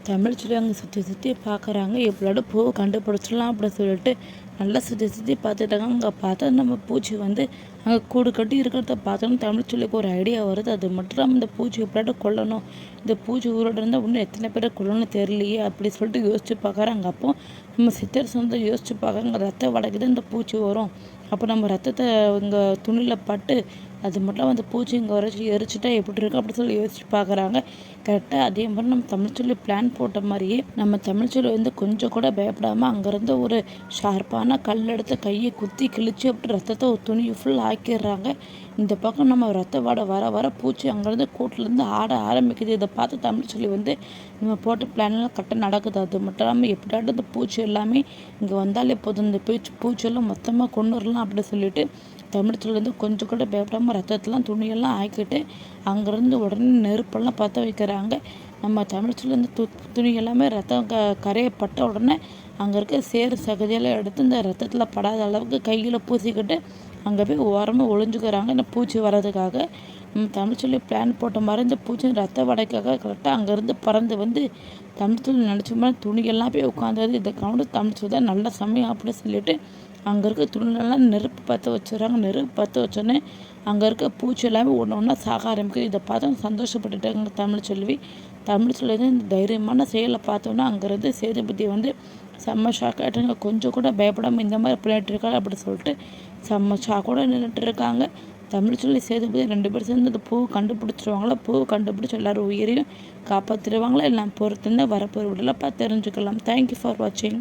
தமிழ் சொல்லி அங்கே சுற்றி சுற்றி பார்க்குறாங்க. எப்படியாவது பூவை கண்டுபிடிச்சிடலாம் அப்படின்னு சொல்லிட்டு நல்லா சுற்றி சுற்றி பார்த்துட்டாங்க. அங்கே பார்த்தா நம்ம பூச்சி வந்து அங்கே கூடு கட்டி இருக்கிறத பார்த்தோன்னா தமிழ் சொல்லிக்கு ஒரு ஐடியா வருது. அது மட்டும் இல்லாமல் இந்த பூச்சி எப்படியாவது கொல்லணும், இந்த பூச்சி உயிரோடு இருந்தால் இன்னும் எத்தனை பேரை கொல்லணும்னு தெரியலையே அப்படி சொல்லிட்டு யோசிச்சு பார்க்குறாங்க. அப்போ நம்ம சித்தர் சொந்த யோசிச்சு பார்க்குறாங்க, ரத்த வடக்கு இந்த பூச்சி வரும். அப்போ நம்ம ரத்தத்தை இங்கே துணியில் பட்டு அது மட்டும் அந்த பூச்சி இங்கே வரைச்சி எரிச்சிட்டா எப்படி இருக்கும் அப்படி சொல்லி யோசிச்சு பார்க்குறாங்க. கரெக்டாக அதே மாதிரி நம்ம தமிழ்ச்சொல்லி பிளான் போட்ட மாதிரியே நம்ம தமிழ்ச்சொல்லி வந்து கொஞ்சம் கூட பயப்படாமல் அங்கேருந்து ஒரு ஷார்ப்பான கல் எடுத்து கையை குத்தி கிழிச்சு அப்படி ரத்தத்தை ஒரு துணியை ஃபுல் ஆக்கிடுறாங்க. இந்த பக்கம் நம்ம ரத்த வாடை வர வர பூச்சி அங்கேருந்து கூட்டிலேருந்து ஆட ஆரம்பிக்குது. இதை பார்த்து தமிழ்ச்சொல்லி வந்து நம்ம போட்ட பிளான்லாம் கரெக்டாக நடக்குது. அது மட்டும் இல்லாமல் எப்படியாட்டும் இந்த பூச்சி எல்லாமே இங்கே வந்தாலே போதும், இந்த பூச்சியெல்லாம் மொத்தமாக கொண்டு வரலாம் அப்படி சொல்லிட்டு தமிழ்ச்சொல்லேருந்து கொஞ்சம் கூட பயப்படாமல் ரத்தத்தெல்லாம் துணியெல்லாம் ஆக்கிட்டு அங்கேருந்து உடனே நெருப்பெல்லாம் பற்ற வைக்கிறாங்க. நம்ம தமிழ்ச்சொல்லேருந்து துணி எல்லாமே ரத்தம் கரையப்பட்ட உடனே அங்கே இருக்க சேறு சகதியெல்லாம் எடுத்து இந்த ரத்தத்தில் படாத அளவுக்கு கையில் பூசிக்கிட்டு அங்கே போய் ஓரமாக ஒளிஞ்சுக்கிறாங்க இந்த பூச்சி வர்றதுக்காக. நம்ம தமிழ்ச்சொல்லி பிளான் போட்ட மாதிரி இந்த பூச்சி ரத்த வடைக்காக கரெக்டாக அங்கேருந்து பறந்து வந்து தமிழ்ச்சொல்லி நினச்ச மாதிரி துணியெல்லாம் போய் உட்காந்தது. இதை கவனித்து தமிழ்ச்சொல்லி தான் நல்ல சமயம் அப்படின்னு சொல்லிட்டு அங்கே இருக்க துணிலெல்லாம் நெருப்பு பற்ற வச்சுறாங்க. நெருப்பு பற்ற வச்சோன்னே அங்கே இருக்க பூச்சி எல்லாமே ஒன்று ஒன்றா சாக ஆரம்பிக்குது. இதை பார்த்து சந்தோஷப்பட்டுட்டாங்க தமிழ்ச்செல்வி. தமிழ்ச்செல்வி இந்த தைரியமான செயலை பார்த்தோன்னா அங்கேருந்து சேதுபதி வந்து செம்ம ஷாக் ஆகிட்டாங்க. கொஞ்சம் கூட பயப்படாமல் இந்த மாதிரி பண்ணிட்டு இருக்காங்க அப்படி சொல்லிட்டு செம்ம ஷாக்கோட நின்றுட்டு இருக்காங்க. தமிழ்ச்செல்வி சேதுபதி 2 பேரும் சேர்ந்து அந்த பூவை கண்டுபிடிச்சிருவாங்களா, பூவை கண்டுபிடிச்சி எல்லோரும் உயிரையும் காப்பாற்றிடுவாங்களா, எல்லாம் பொறுத்துன்னு வரப்போகிற விடலாம் பார்த்து தெரிஞ்சுக்கலாம். தேங்க்யூ ஃபார் வாட்சிங்.